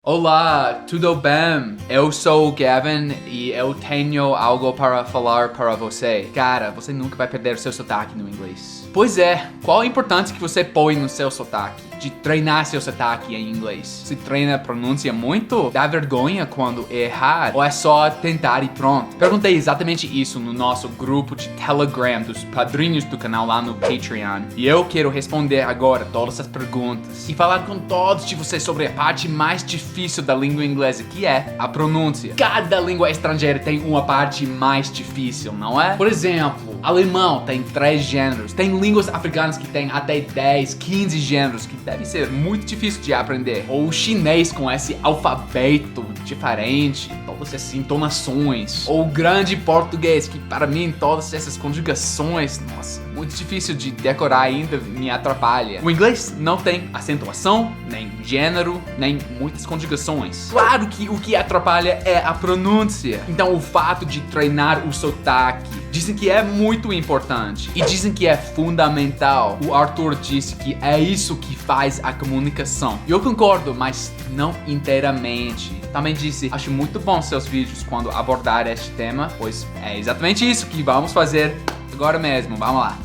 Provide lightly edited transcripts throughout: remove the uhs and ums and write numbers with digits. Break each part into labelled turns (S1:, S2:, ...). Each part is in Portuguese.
S1: Olá, tudo bem? Eu sou o Gavin e eu tenho algo para falar para você. Cara, você nunca vai perder seu sotaque no inglês. Pois é, qual a importância que você põe no seu sotaque? De treinar seu sotaque em inglês? Se treina a pronúncia muito? Dá vergonha quando errar? Ou é só tentar e pronto? Perguntei exatamente isso no nosso grupo de Telegram dos padrinhos do canal lá no Patreon. E eu quero responder agora todas as perguntas e falar com todos de vocês sobre a parte mais difícil da língua inglesa, que é a pronúncia. Cada língua estrangeira tem uma parte mais difícil, não é? Por exemplo, alemão tem 3 gêneros. Tem línguas africanas que tem até 10, 15 gêneros, que deve ser muito difícil de aprender. Ou o chinês com esse alfabeto diferente, todas essas entonações. Ou o grande português, que para mim todas essas conjugações, nossa, muito difícil de decorar ainda, me atrapalha. O inglês não tem acentuação, nem gênero, nem muitas conjugações. Claro que o que atrapalha é a pronúncia. Então o fato de treinar o sotaque, dizem que é muito importante e dizem que é fundamental. O Arthur disse que é isso que faz a comunicação. E eu concordo, mas não inteiramente. Também disse, acho muito bom seus vídeos quando abordar este tema, pois é exatamente isso que vamos fazer agora mesmo. Vamos lá.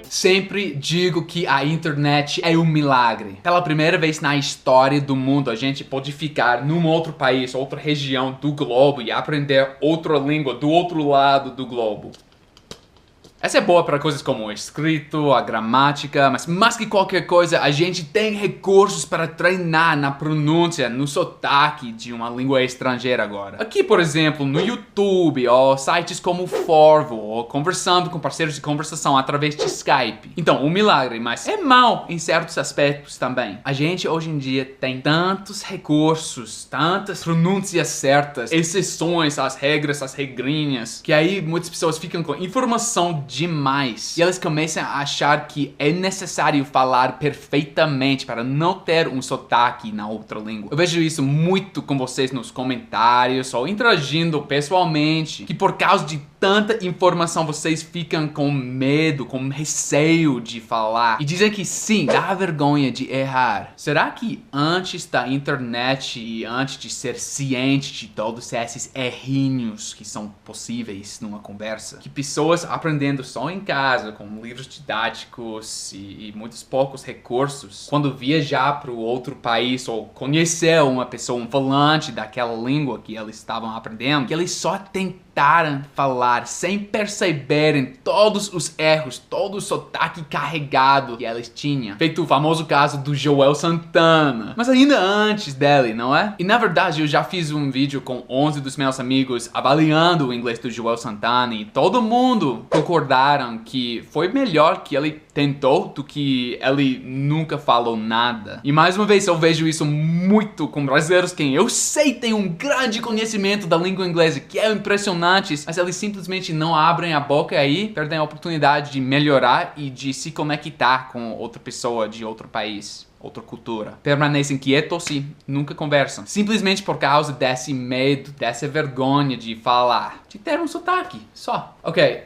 S1: Sempre digo que a internet é um milagre. Pela primeira vez na história do mundo, a gente pode ficar num outro país, outra região do globo e aprender outra língua do outro lado do globo. Essa é boa para coisas como o escrito, a gramática, mas mais que qualquer coisa, a gente tem recursos para treinar na pronúncia, no sotaque de uma língua estrangeira agora. Aqui, por exemplo, no YouTube, ou sites como o Forvo, ou conversando com parceiros de conversação através de Skype. Então, um milagre, mas é mal em certos aspectos também. A gente hoje em dia tem tantos recursos, tantas pronúncias certas, exceções às regras, às regrinhas, que aí muitas pessoas ficam com informação demais. E elas começam a achar que é necessário falar perfeitamente para não ter um sotaque na outra língua. Eu vejo isso muito com vocês nos comentários ou interagindo pessoalmente, que por causa de tanta informação vocês ficam com medo, com receio de falar. E dizem que sim, dá vergonha de errar. Será que antes da internet e antes de ser ciente de todos esses errinhos que são possíveis numa conversa, que pessoas aprendendo só em casa, com livros didáticos e muitos poucos recursos, quando viajar para o outro país ou conhecer uma pessoa, um falante daquela língua que eles estavam aprendendo, que eles só tentaram falar sem perceberem todos os erros, todo o sotaque carregado que eles tinham. Feito o famoso caso do Joel Santana. Mas ainda antes dele, não é? E na verdade eu já fiz um vídeo com 11 dos meus amigos avaliando o inglês do Joel Santana e todo mundo concordaram que foi melhor que ele tentou do que ele nunca falou nada. E mais uma vez eu vejo isso muito com brasileiros que eu sei tem um grande conhecimento da língua inglesa, que é impressionante, mas eles simplesmente não abrem a boca aí, perdem a oportunidade de melhorar e de se conectar com outra pessoa de outro país, outra cultura. Permanecem quietos e nunca conversam. Simplesmente por causa desse medo, dessa vergonha de falar, de ter um sotaque, só. Ok,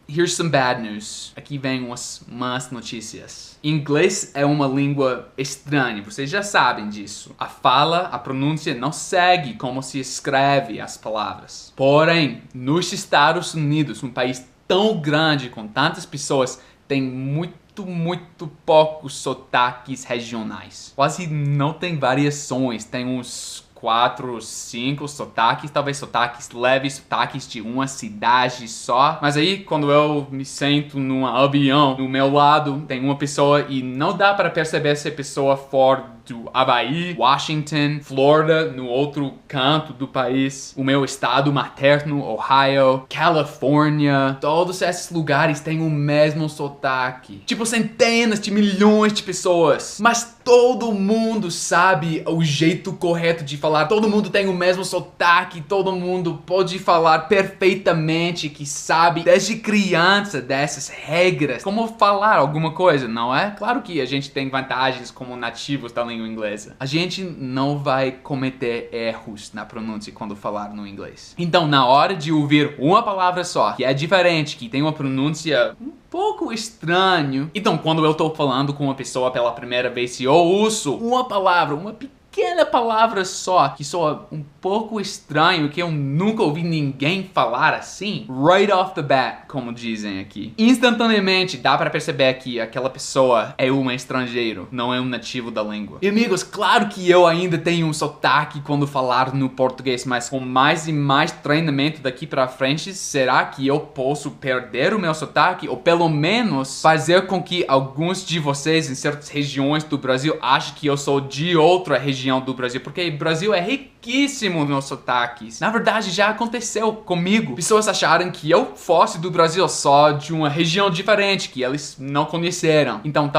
S1: here's some bad news. Aqui vem umas más notícias. Inglês é uma língua estranha, vocês já sabem disso. A fala, a pronúncia não segue como se escreve as palavras. Porém, nos Estados Unidos, um país tão grande com tantas pessoas, tem muito poucos sotaques regionais. Quase não tem variações, tem uns 4, 5 sotaques, talvez sotaques leves, sotaques de uma cidade só. Mas aí, quando eu me sento num avião, no meu lado tem uma pessoa e não dá para perceber se a pessoa for do Havaí, Washington, Florida, no outro canto do país, o meu estado materno, Ohio, Califórnia, todos esses lugares têm o mesmo sotaque. Tipo, centenas de milhões de pessoas. Mas todo mundo sabe o jeito correto de falar, todo mundo tem o mesmo sotaque, todo mundo pode falar perfeitamente, que sabe desde criança dessas regras, como falar alguma coisa, não é? Claro que a gente tem vantagens como nativos da língua inglesa. A gente não vai cometer erros na pronúncia quando falar no inglês. Então, na hora de ouvir uma palavra só, que é diferente, que tem uma pronúncia pouco estranho. Então, quando eu tô falando com uma pessoa pela primeira vez, se eu uso uma palavra, uma pequena palavra só, que soa um pouco estranho, que eu nunca ouvi ninguém falar assim, right off the bat, como dizem aqui, instantaneamente dá pra perceber que aquela pessoa é um estrangeiro, não é um nativo da língua. E amigos, claro que eu ainda tenho um sotaque quando falar no português, mas com mais e mais treinamento daqui pra frente, será que eu posso perder o meu sotaque? Ou pelo menos fazer com que alguns de vocês em certas regiões do Brasil achem que eu sou de outra região do Brasil, porque o Brasil é riquíssimo nos sotaques. Na verdade, já aconteceu comigo. Pessoas acharam que eu fosse do Brasil só de uma região diferente, que eles não conheceram. Então,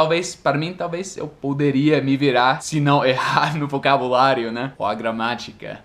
S1: para mim, talvez eu poderia me virar se não errar no vocabulário, né? Ou a gramática.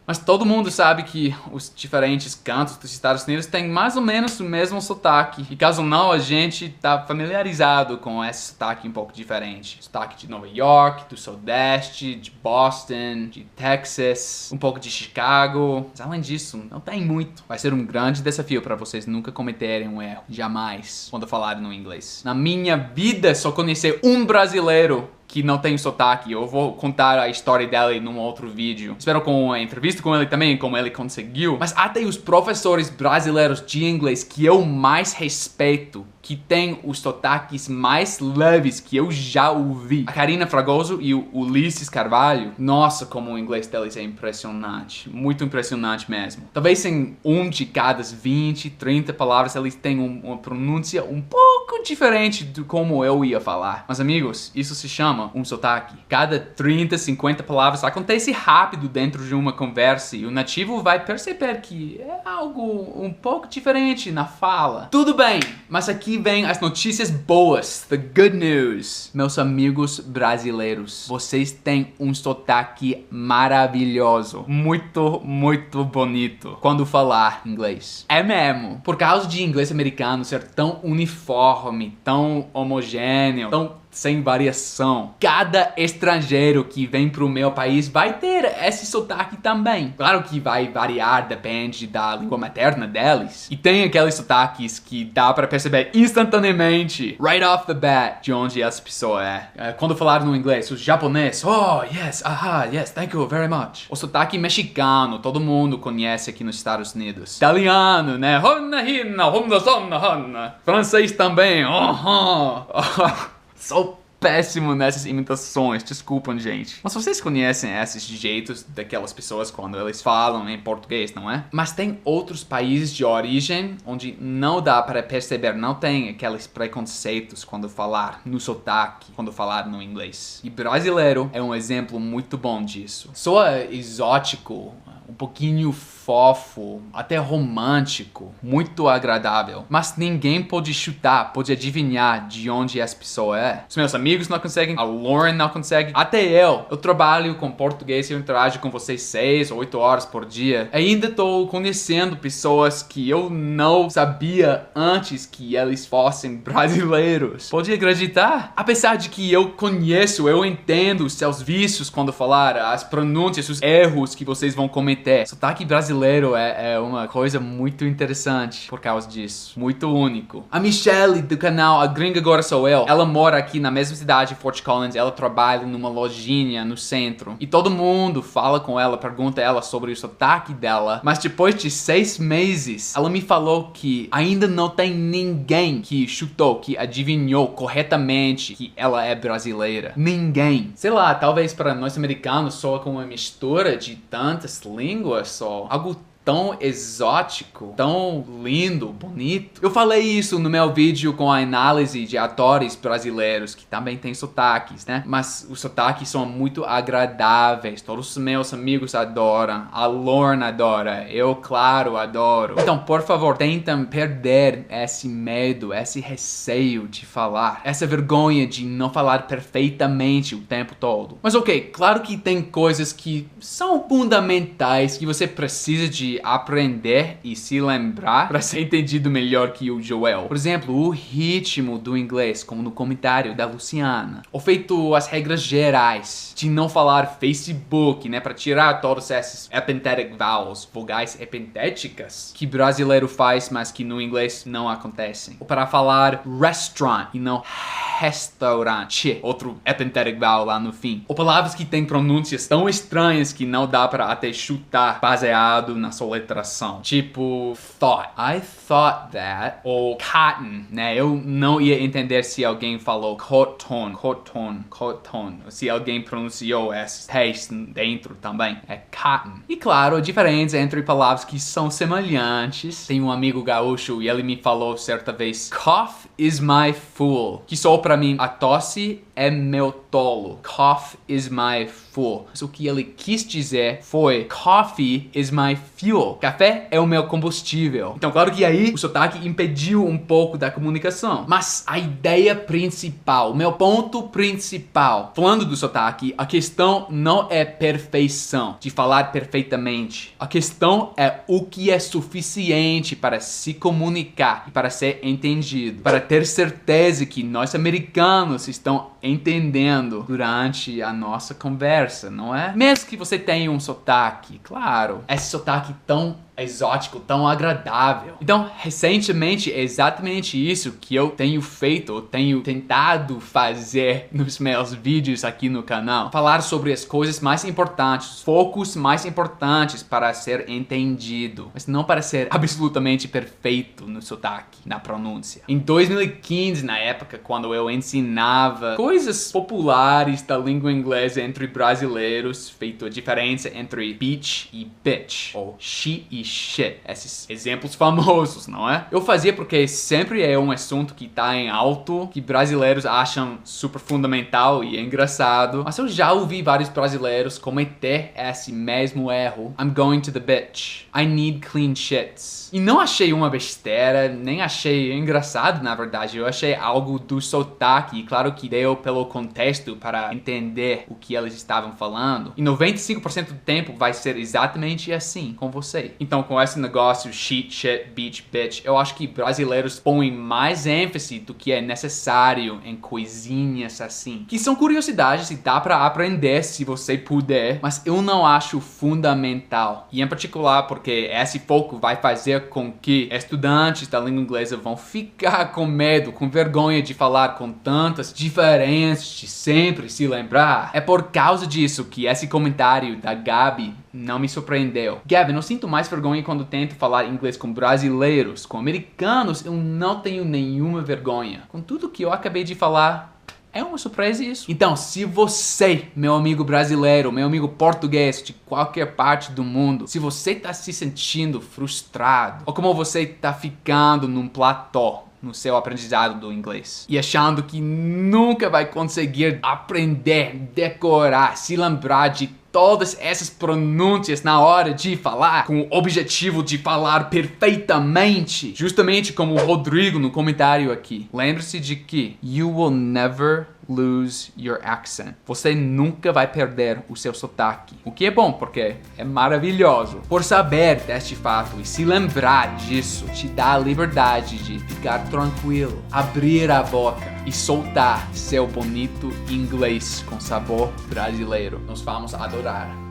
S1: Mas todo mundo sabe que os diferentes cantos dos Estados Unidos têm mais ou menos o mesmo sotaque. E caso não, a gente tá familiarizado com esse sotaque um pouco diferente. Sotaque de Nova York, do Sudeste, de Boston, de Texas, um pouco de Chicago. Mas além disso, não tem muito. Vai ser um grande desafio para vocês nunca cometerem um erro. Jamais. Quando falarem no inglês. Na minha vida, só conheci um brasileiro que não tem sotaque. Eu vou contar a história dele num outro vídeo. Espero com uma entrevista com ele também, como ele conseguiu. Mas até os professores brasileiros de inglês que eu mais respeito, que tem os sotaques mais leves que eu já ouvi. A Karina Fragoso e o Ulisses Carvalho. Nossa, como o inglês deles é impressionante. Muito impressionante mesmo. Talvez em um de cada 20, 30 palavras eles têm uma pronúncia um pouco diferente de como eu ia falar. Mas amigos, isso se chama um sotaque. Cada 30, 50 palavras acontece rápido dentro de uma conversa e o nativo vai perceber que é algo um pouco diferente na fala. Tudo bem, mas aqui vem as notícias boas, the good news. Meus amigos brasileiros, vocês têm um sotaque maravilhoso, muito, muito bonito quando falar inglês. É mesmo, por causa de inglês americano ser tão uniforme, tão homogêneo, tão sem variação. Cada estrangeiro que vem pro meu país vai ter esse sotaque também. Claro que vai variar, depende da língua materna deles. E tem aqueles sotaques que dá pra perceber instantaneamente, right off the bat, de onde essa pessoa é. Quando falar no inglês, o japonês, oh, yes, yes, thank you very much. O sotaque mexicano, todo mundo conhece aqui nos Estados Unidos. Italiano, né? Francês também, Sou péssimo nessas imitações, desculpem, gente. Mas vocês conhecem esses jeitos daquelas pessoas quando eles falam em português, não é? Mas tem outros países de origem onde não dá para perceber, não tem aqueles preconceitos quando falar no sotaque, quando falar no inglês. E brasileiro é um exemplo muito bom disso. Soa exótico, um pouquinho fofo, até romântico, muito agradável. Mas ninguém pode chutar, pode adivinhar de onde essa pessoa é. Os meus amigos não conseguem, a Lauren não consegue, até eu. Eu trabalho com português e eu interajo com vocês 6 ou 8 horas por dia. Ainda tô conhecendo pessoas que eu não sabia antes que eles fossem brasileiros. Pode acreditar? Apesar de que eu conheço, eu entendo os seus vícios quando falar, as pronúncias, os erros que vocês vão cometer. Sotaque brasileiro é uma coisa muito interessante por causa disso. Muito único. A Michelle do canal A Gringa Agora Sou Eu, ela mora aqui na mesma cidade, Fort Collins. Ela trabalha numa lojinha no centro. E todo mundo fala com ela, pergunta ela sobre o sotaque dela. Mas depois de 6 meses, ela me falou que ainda não tem ninguém que chutou, que adivinhou corretamente que ela é brasileira. Ninguém. Sei lá, talvez para nós americanos soa como uma mistura de tantas línguas ou algo tão exótico, tão lindo, bonito. Eu falei isso no meu vídeo com a análise de atores brasileiros que também têm sotaques, né? Mas os sotaques são muito agradáveis. Todos os meus amigos adoram. A Lorna adora. Eu, claro, adoro. Então, por favor, tentem perder esse medo, esse receio de falar. Essa vergonha de não falar perfeitamente o tempo todo. Mas ok, claro que tem coisas que são fundamentais que você precisa de aprender e se lembrar para ser entendido melhor que o Joel. Por exemplo, o ritmo do inglês, como no comentário da Luciana. Ou feito as regras gerais de não falar Facebook, né? Para tirar todos esses epenthetic vowels, vogais epentéticas, que brasileiro faz, mas que no inglês não acontecem. Ou para falar restaurant e não restaurante, outro epenthetic vowel lá no fim. Ou palavras que têm pronúncias tão estranhas que não dá para até chutar baseado na soletração. Tipo, thought. I thought that. Ou cotton, né? Eu não ia entender se alguém falou cotton, cotton, cotton. Se alguém pronunciou esse taste dentro também. É cotton. E claro, a diferença entre palavras que são semelhantes. Tem um amigo gaúcho e ele me falou certa vez, cough is my fool. Que só pra mim, a tosse é meu tolo. Cough is my fool. Mas o que ele quis dizer foi coffee is my fuel. Café é o meu combustível. Então, claro que aí o sotaque impediu um pouco da comunicação. Mas a ideia principal, o meu ponto principal, falando do sotaque, a questão não é perfeição, de falar perfeitamente. A questão é o que é suficiente para se comunicar e para ser entendido. Para ter certeza que nós americanos estão entendendo durante a nossa conversa, não é? Mesmo que você tenha um sotaque, claro, esse sotaque tão exótico, tão agradável. Então, recentemente, é exatamente isso que eu tenho feito, eu tenho tentado fazer nos meus vídeos aqui no canal. Falar sobre as coisas mais importantes, os focos mais importantes para ser entendido, mas não para ser absolutamente perfeito no sotaque, na pronúncia. Em 2015, na época, quando eu ensinava coisas populares da língua inglesa entre brasileiros, feito a diferença entre beach e bitch, ou she e shit, esses exemplos famosos, não é? Eu fazia porque sempre é um assunto que tá em alto, que brasileiros acham super fundamental e engraçado, mas eu já ouvi vários brasileiros cometer esse mesmo erro. I'm going to the bitch. I need clean shits. E não achei uma besteira, nem achei engraçado, na verdade. Eu achei algo do sotaque, e claro que deu pelo contexto para entender o que eles estavam falando. E 95% do tempo vai ser exatamente assim com você. Então, com esse negócio shit, shit, beach, bitch, eu acho que brasileiros põem mais ênfase do que é necessário em coisinhas assim, que são curiosidades e dá pra aprender se você puder, mas eu não acho fundamental. E em particular porque esse foco vai fazer com que estudantes da língua inglesa vão ficar com medo, com vergonha de falar com tantas diferenças, de sempre se lembrar. É por causa disso que esse comentário da Gabi não me surpreendeu. Gavin, eu sinto mais vergonha quando tento falar inglês com brasileiros. Com americanos, eu não tenho nenhuma vergonha. Com tudo que eu acabei de falar, é uma surpresa isso. Então, se você, meu amigo brasileiro, meu amigo português de qualquer parte do mundo, se você tá se sentindo frustrado, ou como você tá ficando num platô no seu aprendizado do inglês e achando que nunca vai conseguir aprender, decorar, se lembrar de todas essas pronúncias na hora de falar, com o objetivo de falar perfeitamente, justamente como o Rodrigo no comentário aqui. Lembre-se de que you will never lose your accent. Você nunca vai perder o seu sotaque. O que é bom, porque é maravilhoso. Por saber deste fato e se lembrar disso, te dá a liberdade de ficar tranquilo, abrir a boca e soltar seu bonito inglês com sabor brasileiro. Nós vamos adorar.